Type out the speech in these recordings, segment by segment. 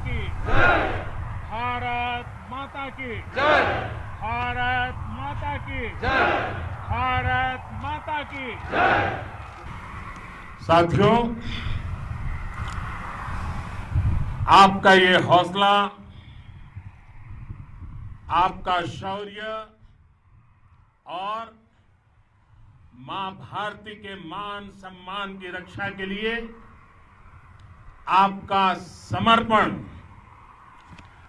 की जय। भारत माता की जय। भारत माता की जय। भारत माता की जय। साथियों, आपका ये हौसला, आपका शौर्य और मां भारती के मान सम्मान की रक्षा के लिए आपका समर्पण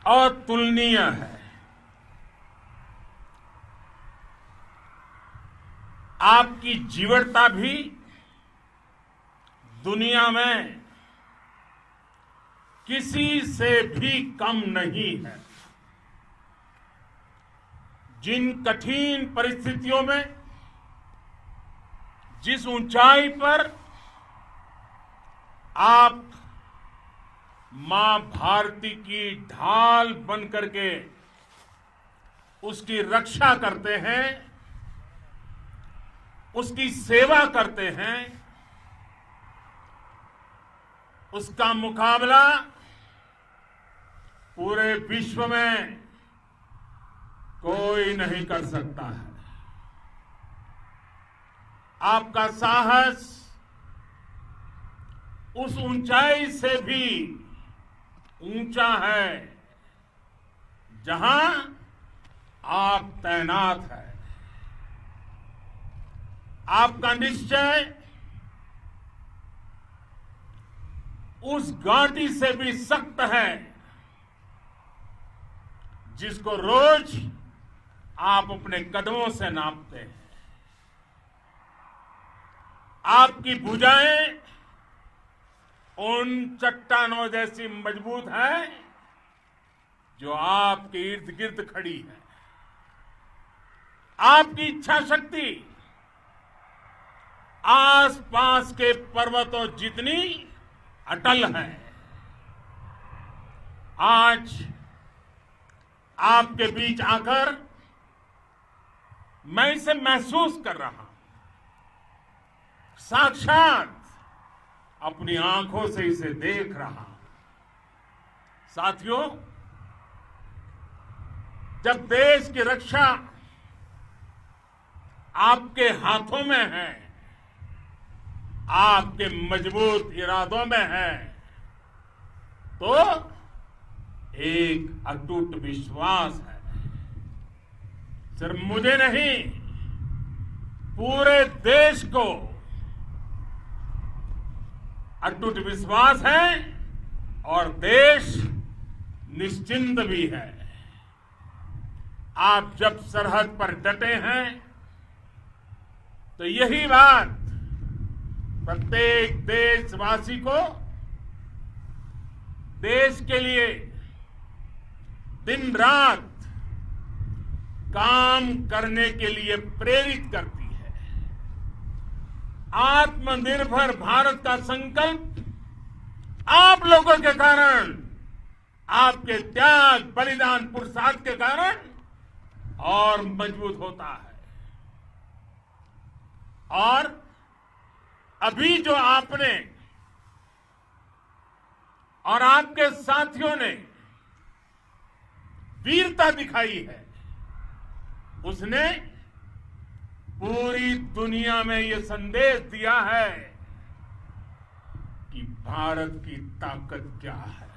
अतुलनीय है। आपकी जीवटता भी दुनिया में किसी से भी कम नहीं है। जिन कठिन परिस्थितियों में, जिस ऊंचाई पर आप मां भारती की ढाल बन करके उसकी रक्षा करते हैं, उसकी सेवा करते हैं, उसका मुकाबला पूरे विश्व में कोई नहीं कर सकता है। आपका साहस उस ऊंचाई से भी ऊंचा है जहां आप तैनात हैं। आपका निश्चय उस घाटी से भी सख्त है जिसको रोज आप अपने कदमों से नापते हैं। आपकी भुजाएं उन चट्टानों जैसी मजबूत हैं जो आपके इर्द गिर्द खड़ी है। आपकी इच्छा शक्ति आसपास के पर्वतों जितनी अटल है। आज आपके बीच आकर मैं इसे महसूस कर रहा हूं, साक्षात अपनी आंखों से इसे देख रहा हूं। साथियों, जब देश की रक्षा आपके हाथों में है, आपके मजबूत इरादों में है, तो एक अटूट विश्वास है। सिर्फ मुझे नहीं, पूरे देश को अटूट विश्वास है और देश निश्चिंत भी है। आप जब सरहद पर डटे हैं तो यही बात प्रत्येक देशवासी को देश के लिए दिन रात काम करने के लिए प्रेरित करती है। आत्मनिर्भर भारत का संकल्प आप लोगों के कारण, आपके त्याग, बलिदान, पुरुषार्थ के कारण और मजबूत होता है। और अभी जो आपने और आपके साथियों ने वीरता दिखाई है, उसने पूरी दुनिया में यह संदेश दिया है कि भारत की ताकत क्या है।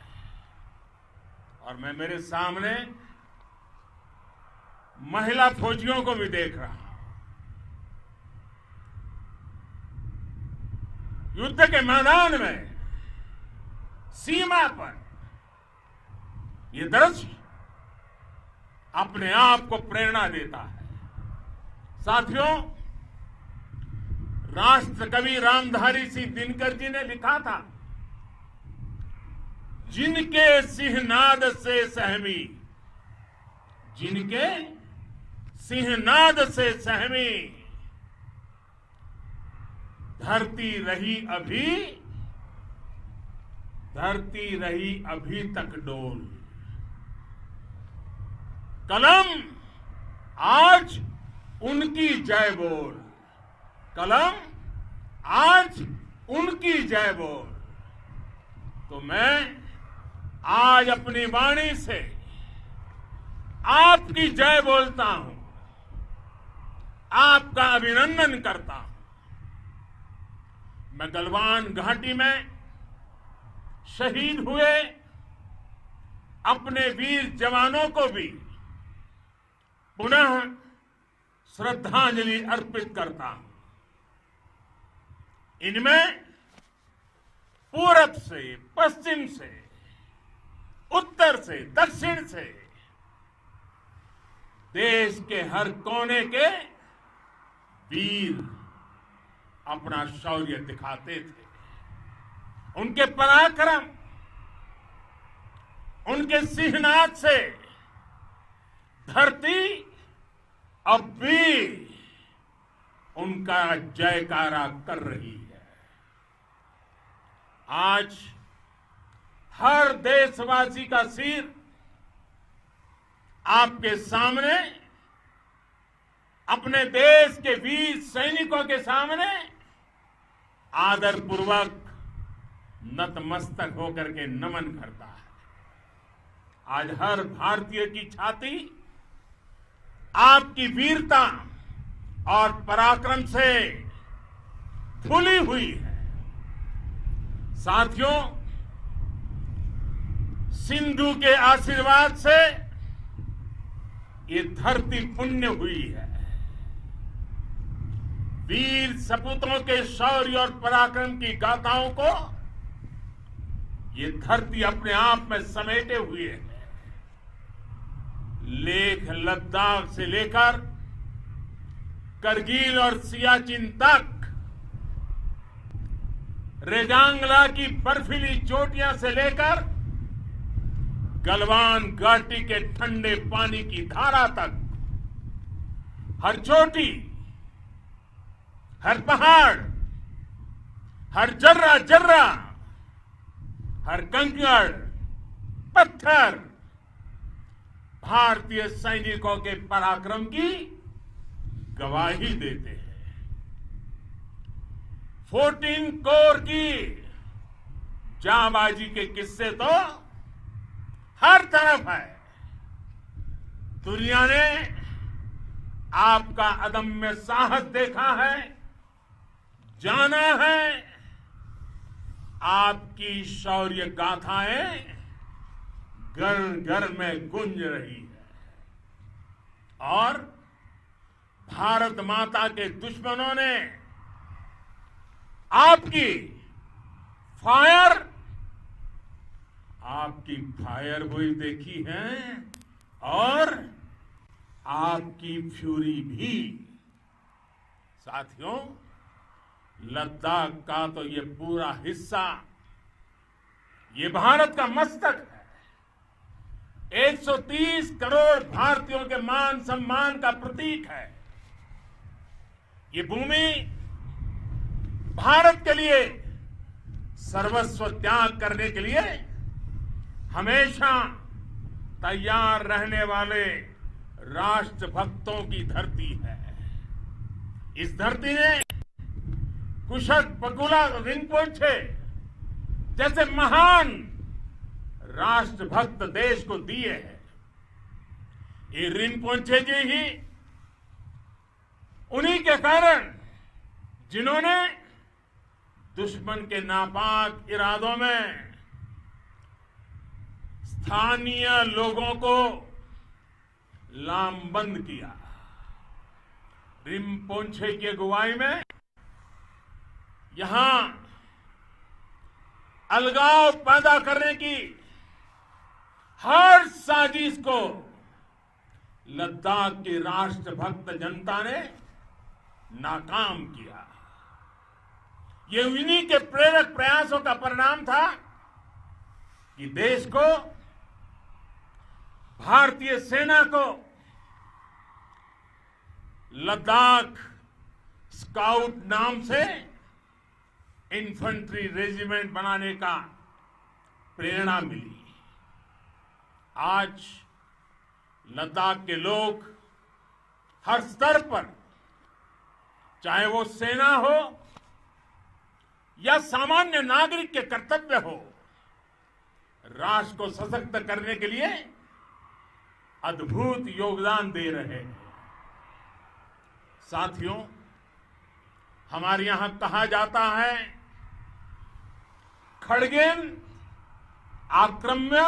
और मैं मेरे सामने महिला फौजियों को भी देख रहा हूं। युद्ध के मैदान में, सीमा पर यह दृश्य अपने आप को प्रेरणा देता है। साथियों, राष्ट्र कवि रामधारी सिंह दिनकर जी ने लिखा था, जिनके सिंहनाद से सहमी, जिनके सिंहनाद से सहमी, धरती रही अभी तक डोल। कलम आज उनकी जय बोल, कलम आज उनकी जय बोल। तो मैं आज अपनी वाणी से आपकी जय बोलता हूं, आपका अभिनंदन करता हूं। मैं गलवान घाटी में शहीद हुए अपने वीर जवानों को भी पुनः श्रद्धांजलि अर्पित करता हूं। इनमें पूरब से, पश्चिम से, उत्तर से, दक्षिण से देश के हर कोने के वीर अपना शौर्य दिखाते थे। उनके पराक्रम, उनके सिंहनाद से धरती अब भी उनका जयकारा कर रही है। आज हर देशवासी का सिर आपके सामने, अपने देश के वीर सैनिकों के सामने आदरपूर्वक नतमस्तक होकर के नमन करता है। आज हर भारतीय की छाती आपकी वीरता और पराक्रम से फूली हुई है। साथियों, सिंधु के आशीर्वाद से ये धरती पुण्य हुई है। वीर सपूतों के शौर्य और पराक्रम की गाथाओं को ये धरती अपने आप में समेटे हुए है। लेह लद्दाख से लेकर करगिल और सियाचिन तक, रेजांगला की बर्फीली चोटियां से लेकर गलवान घाटी के ठंडे पानी की धारा तक, हर चोटी, हर पहाड़, हर जर्रा जर्रा, हर कंकड़, पत्थर भारतीय सैनिकों के पराक्रम की गवाही देते हैं। 14 कोर की जांबाजी के किस्से तो हर तरफ है। दुनिया ने आपका अदम्य साहस देखा है, जाना है। आपकी शौर्य गाथाएं घर घर में गूंज रही है और भारत माता के दुश्मनों ने आपकी फायर हुई देखी है और आपकी फ्यूरी भी। साथियों, लद्दाख का तो ये पूरा हिस्सा ये भारत का मस्तक है। 130 करोड़ भारतीयों के मान सम्मान का प्रतीक है। ये भूमि भारत के लिए सर्वस्व त्याग करने के लिए हमेशा तैयार रहने वाले राष्ट्रभक्तों की धरती है। इस धरती ने कुशक बकुला रिनपोंछे जैसे महान राष्ट्रभक्त देश को दिए हैं। ये रिनपोंछे जी ही उन्हीं के कारण जिन्होंने दुश्मन के नापाक इरादों में स्थानीय लोगों को लामबंद किया। रिनपोंछे की अगुवाई में यहां अलगाव पैदा करने की हर साजिश को लद्दाख की राष्ट्रभक्त जनता ने नाकाम किया। ये उन्हीं के प्रेरक प्रयासों का परिणाम था कि देश को, भारतीय सेना को लद्दाख स्काउट नाम से इन्फेंट्री रेजिमेंट बनाने का प्रेरणा मिली। आज लद्दाख के लोग हर स्तर पर, चाहे वो सेना हो या सामान्य नागरिक के कर्तव्य हो, राष्ट्र को सशक्त करने के लिए अद्भुत योगदान दे रहे हैं। साथियों, हमारे यहां कहा जाता है, खड्गेन आक्रम्य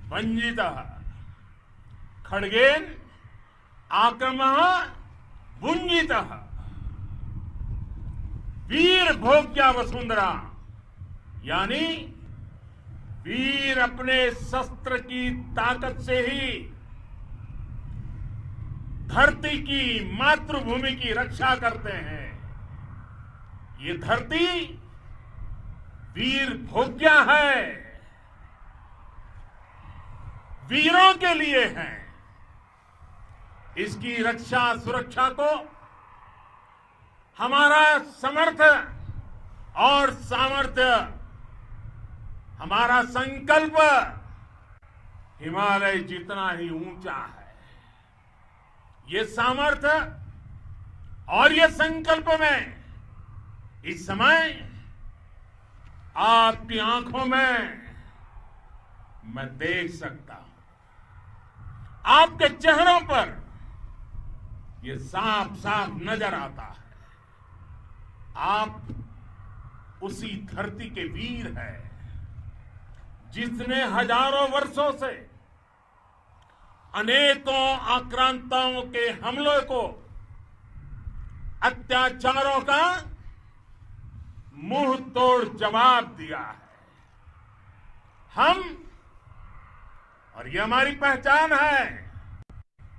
भंजितः, खड्गेन आक्रम्य भुंजितः, वीर भोग्या वसुंधरा, यानी वीर अपने शस्त्र की ताकत से ही धरती की, मातृभूमि की रक्षा करते हैं। ये धरती वीर भोग्या है, वीरों के लिए है। इसकी रक्षा सुरक्षा को हमारा समर्थ और सामर्थ्य, हमारा संकल्प हिमालय जितना ही ऊंचा है। ये सामर्थ्य और ये संकल्प में इस समय आपकी आंखों में मैं देख सकता हूं, आपके चेहरों पर ये साफ साफ नजर आता है। आप उसी धरती के वीर हैं जिसने हजारों वर्षों से अनेकों आक्रांताओं के हमलों को, अत्याचारों का मुंह तोड़ जवाब दिया है। हम, और ये हमारी पहचान है,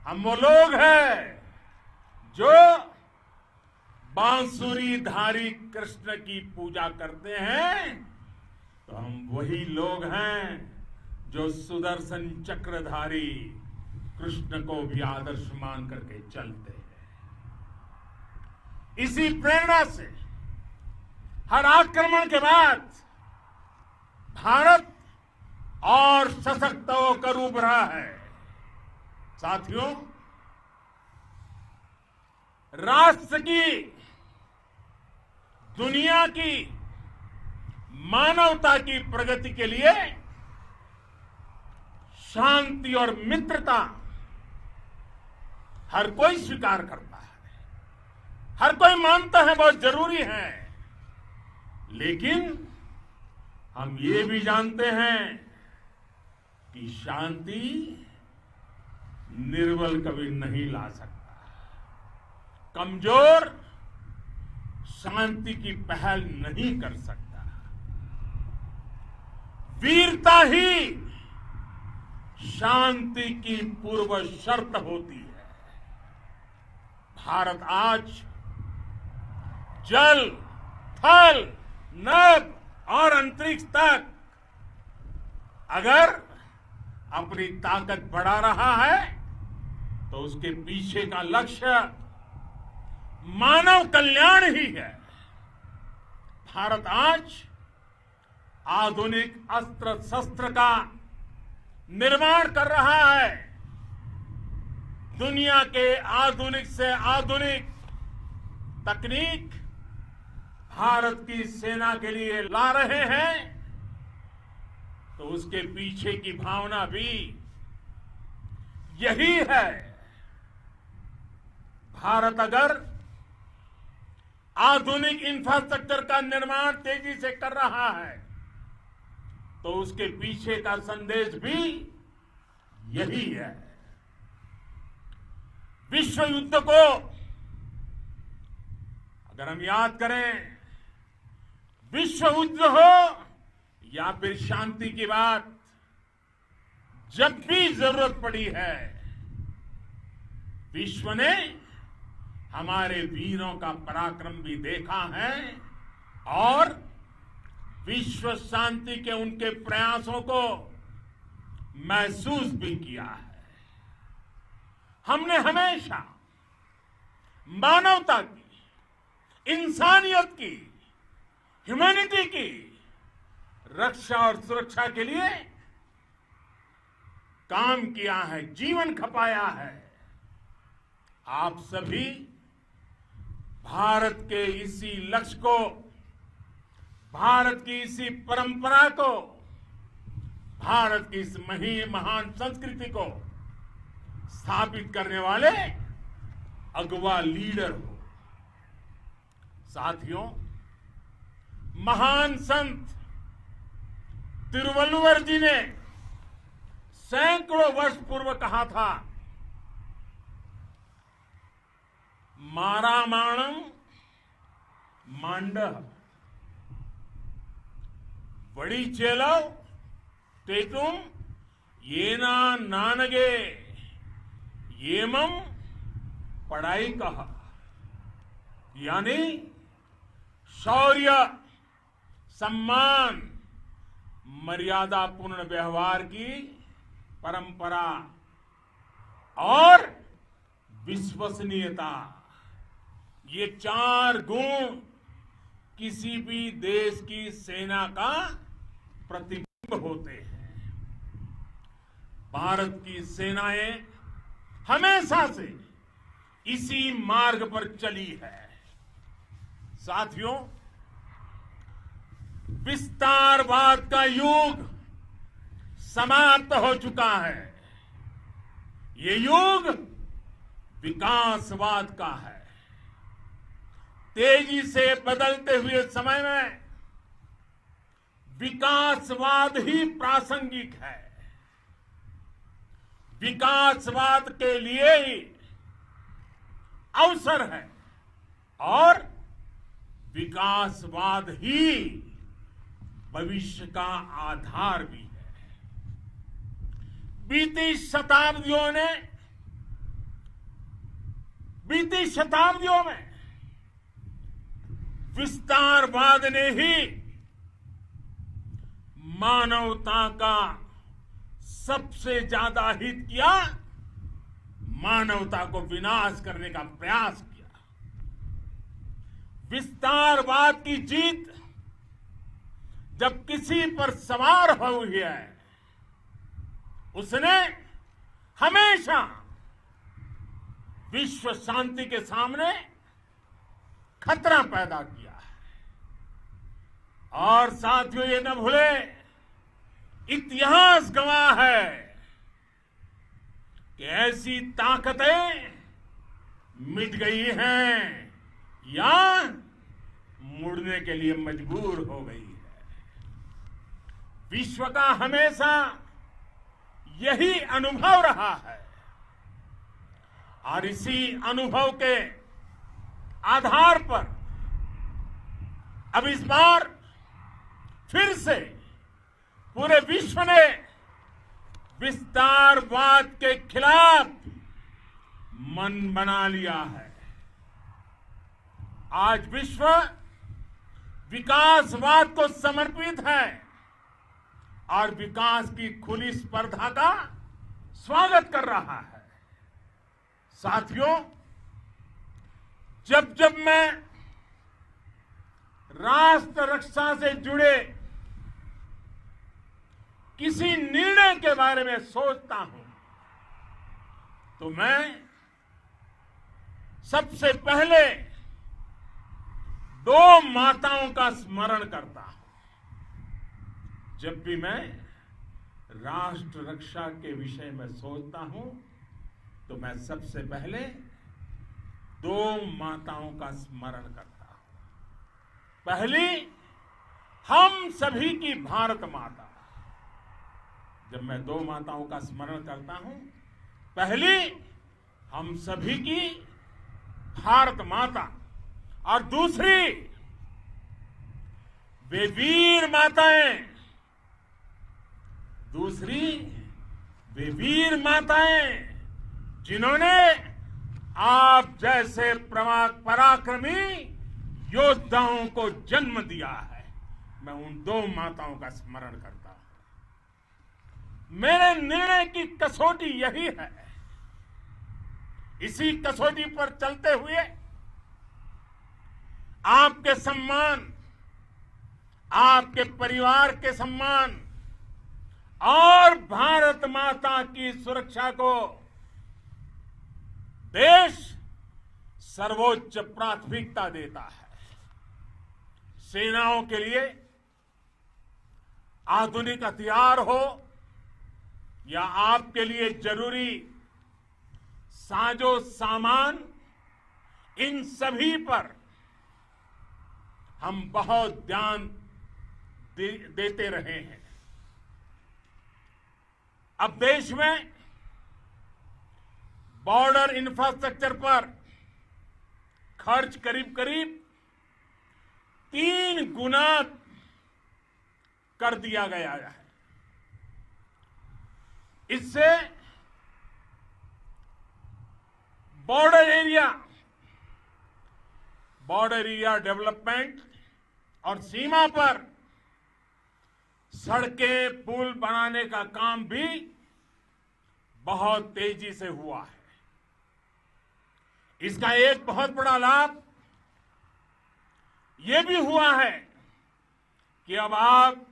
हम वो लोग हैं जो बांसुरीधारी कृष्ण की पूजा करते हैं, तो हम वही लोग हैं जो सुदर्शन चक्रधारी कृष्ण को भी आदर्श मान करके चलते हैं। इसी प्रेरणा से हर आक्रमण के बाद भारत और सशक्त होकर उभरा है। साथियों, राष्ट्र की, दुनिया की, मानवता की प्रगति के लिए शांति और मित्रता हर कोई स्वीकार करता है, हर कोई मानता है बहुत जरूरी है। लेकिन हम ये भी जानते हैं कि शांति निर्बल कभी नहीं ला सकता। कमजोर शांति की पहल नहीं कर सकता। वीरता ही शांति की पूर्व शर्त होती है। भारत आज जल, थल, नभ और अंतरिक्ष तक अगर अपनी ताकत बढ़ा रहा है तो उसके पीछे का लक्ष्य मानव कल्याण ही है। भारत आज आधुनिक अस्त्र शस्त्र का निर्माण कर रहा है। दुनिया के आधुनिक से आधुनिक तकनीक भारत की सेना के लिए ला रहे हैं, तो उसके पीछे की भावना भी यही है। भारत अगर आधुनिक इंफ्रास्ट्रक्चर का निर्माण तेजी से कर रहा है तो उसके पीछे का संदेश भी यही है। विश्व युद्ध को अगर हम याद करें, विश्व युद्ध हो या फिर शांति की बात, जब भी जरूरत पड़ी है, विश्व ने हमारे वीरों का पराक्रम भी देखा है और विश्व शांति के उनके प्रयासों को महसूस भी किया है। हमने हमेशा मानवता की, इंसानियत की, ह्यूमैनिटी की रक्षा और सुरक्षा के लिए काम किया है, जीवन खपाया है। आप सभी भारत के इसी लक्ष्य को, भारत की इसी परंपरा को भारत की इस महान संस्कृति को स्थापित करने वाले अगवा लीडर हो। साथियों, महान संत तिरुवल्लुवर जी ने सैकड़ों वर्ष पूर्व कहा था, मारामाणम मांडह बड़ी चेलव तेतुम येना नानगे येमम पढ़ाई कहा। यानी शौर्य, सम्मान, मर्यादा पूर्ण व्यवहार की परंपरा और विश्वसनीयता, ये चार गुण किसी भी देश की सेना का प्रतिबिंब होते हैं। भारत की सेनाएं हमेशा से इसी मार्ग पर चली है। साथियों, विस्तारवाद का युग समाप्त हो चुका है। ये युग विकासवाद का है। तेजी से बदलते हुए समय में विकासवाद ही प्रासंगिक है। विकासवाद के लिए ही अवसर है और विकासवाद ही भविष्य का आधार भी है। बीती शताब्दियों में विस्तारवाद ने ही मानवता का सबसे ज्यादा हित किया, मानवता को विनाश करने का प्रयास किया। विस्तारवाद की जीत जब किसी पर सवार हुई है, उसने हमेशा विश्व शांति के सामने खतरा पैदा किया है। और साथियों, ये न भूले, इतिहास गवाह है कि ऐसी ताकतें मिट गई हैं या मुड़ने के लिए मजबूर हो गई है। विश्व का हमेशा यही अनुभव रहा है और इसी अनुभव के आधार पर अब इस बार फिर से पूरे विश्व ने विस्तारवाद के खिलाफ मन बना लिया है। आज विश्व विकासवाद को समर्पित है और विकास की खुली स्पर्धा का स्वागत कर रहा है। साथियों, जब जब मैं राष्ट्र रक्षा से जुड़े किसी निर्णय के बारे में सोचता हूं तो मैं सबसे पहले दो माताओं का स्मरण करता हूं। जब भी मैं राष्ट्र रक्षा के विषय में सोचता हूं तो मैं सबसे पहले दो माताओं का स्मरण करता हूं। पहली, हम सभी की भारत माता। जब मैं दो माताओं का स्मरण करता हूं, पहली हम सभी की भारत माता और दूसरी वे वीर माताएं, जिन्होंने आप जैसे पराक्रमी योद्धाओं को जन्म दिया है। मैं उन दो माताओं का स्मरण करता हूं। मेरे निर्णय की कसौटी यही है। इसी कसौटी पर चलते हुए आपके सम्मान, आपके परिवार के सम्मान और भारत माता की सुरक्षा को देश सर्वोच्च प्राथमिकता देता है। सेनाओं के लिए आधुनिक हथियार हो या आपके लिए जरूरी साजो सामान, इन सभी पर हम बहुत ध्यान देते रहे हैं। अब देश में बॉर्डर इंफ्रास्ट्रक्चर पर खर्च करीब करीब 3 गुना कर दिया गया है। इससे बॉर्डर एरिया डेवलपमेंट और सीमा पर सड़कें, पुल बनाने का काम भी बहुत तेजी से हुआ है। इसका एक बहुत बड़ा लाभ ये भी हुआ है कि अब आप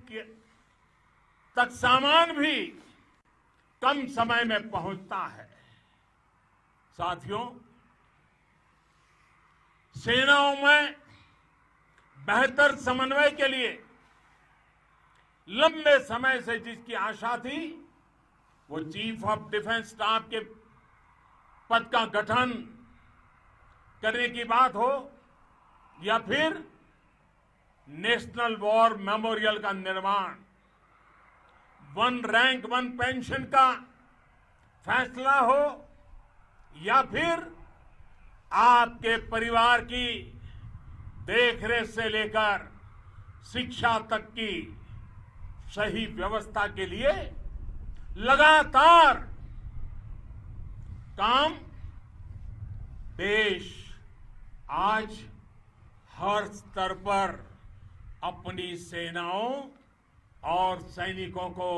तक सामान भी कम समय में पहुंचता है। साथियों, सेनाओं में बेहतर समन्वय के लिए लंबे समय से जिसकी आशा थी, वो चीफ ऑफ डिफेंस स्टाफ के पद का गठन करने की बात हो या फिर नेशनल वॉर मेमोरियल का निर्माण, 1 रैंक 1 पेंशन का फैसला हो या फिर आपके परिवार की देखरेख से लेकर शिक्षा तक की सही व्यवस्था के लिए लगातार काम देश आज हर स्तर पर अपनी सेनाओं और सैनिकों को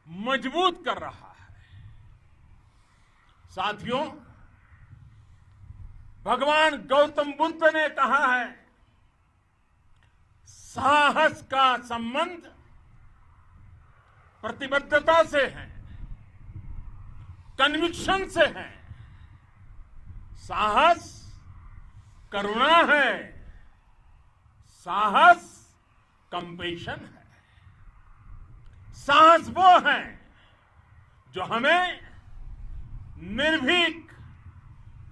मजबूत कर रहा है। साथियों, भगवान गौतम बुद्ध ने कहा है, साहस का संबंध प्रतिबद्धता से है, कन्विक्शन से है। साहस करुणा है, साहस कंपेशन है। साहस वो है जो हमें निर्भीक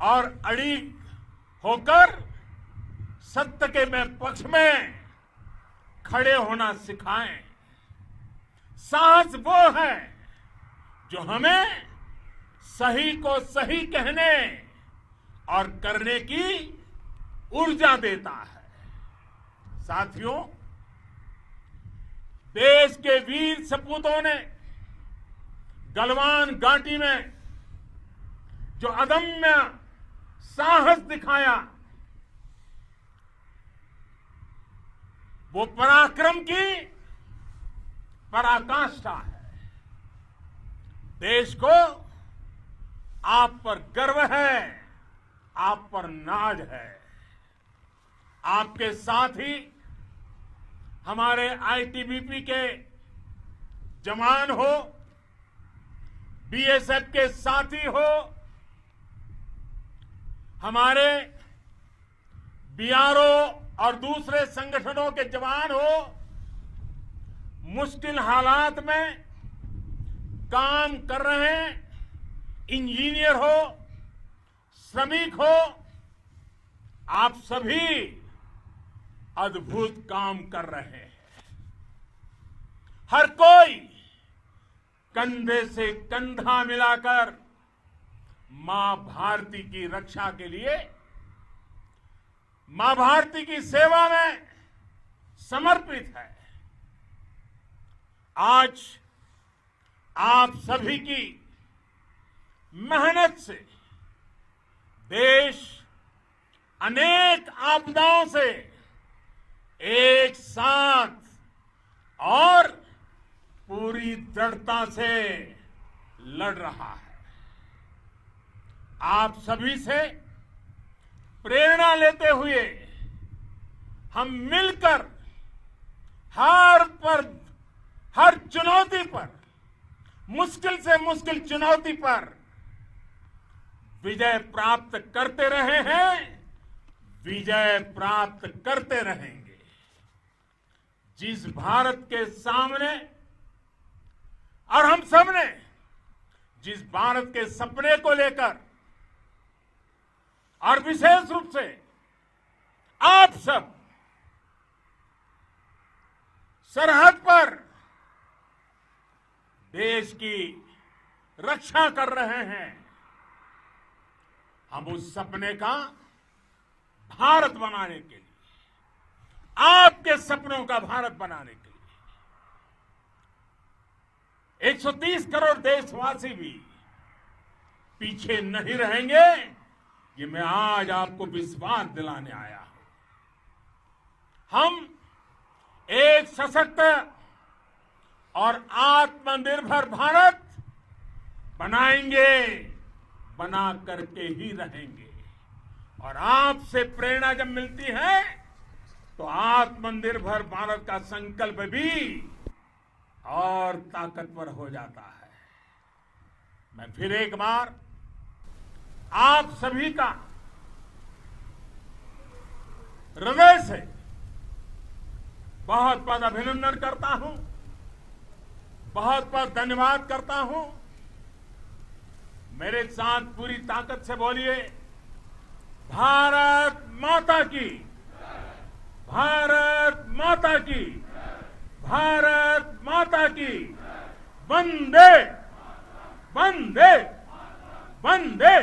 और अड़िग होकर सत्य के पक्ष में खड़े होना सिखाएं। साहस वो है जो हमें सही को सही कहने और करने की ऊर्जा देता है। साथियों, देश के वीर सपूतों ने गलवान घाटी में जो अदम्य साहस दिखाया, वो पराक्रम की पराकाष्ठा है। देश को आप पर गर्व है, आप पर नाज है। आपके साथ ही हमारे आईटीबीपी के जवान हो, बीएसएफ के साथी हो, हमारे बीआरओ और दूसरे संगठनों के जवान हो, मुश्किल हालात में काम कर रहे इंजीनियर हो, श्रमिक हो, आप सभी अद्भुत काम कर रहे हैं। हर कोई कंधे से कंधा मिलाकर मां भारती की रक्षा के लिए, मां भारती की सेवा में समर्पित है। आज आप सभी की मेहनत से देश अनेक आपदाओं से एक साथ और पूरी दृढ़ता से लड़ रहा है। आप सभी से प्रेरणा लेते हुए हम मिलकर हर चुनौती पर, मुश्किल से मुश्किल चुनौती पर विजय प्राप्त करते रहे हैं, विजय प्राप्त करते रहेंगे। जिस भारत के सामने और हम सब ने जिस भारत के सपने को लेकर और विशेष रूप से आप सब सरहद पर देश की रक्षा कर रहे हैं, हम उस सपने का भारत बनाने के लिए, आपके सपनों का भारत बनाने के लिए 130 करोड़ देशवासी भी पीछे नहीं रहेंगे, ये मैं आज आपको विश्वास दिलाने आया हूं। हम एक सशक्त और आत्मनिर्भर भारत बनाएंगे, बना करके ही रहेंगे। और आपसे प्रेरणा जब मिलती है तो आत्मनिर्भर भारत का संकल्प भी और ताकतवर हो जाता है। मैं फिर एक बार आप सभी का हृदय से बहुत बहुत अभिनंदन करता हूं, बहुत बहुत धन्यवाद करता हूं। मेरे साथ पूरी ताकत से बोलिए, भारत माता की, भारत माता की, भारत माता की, वंदे वंदे वंदे।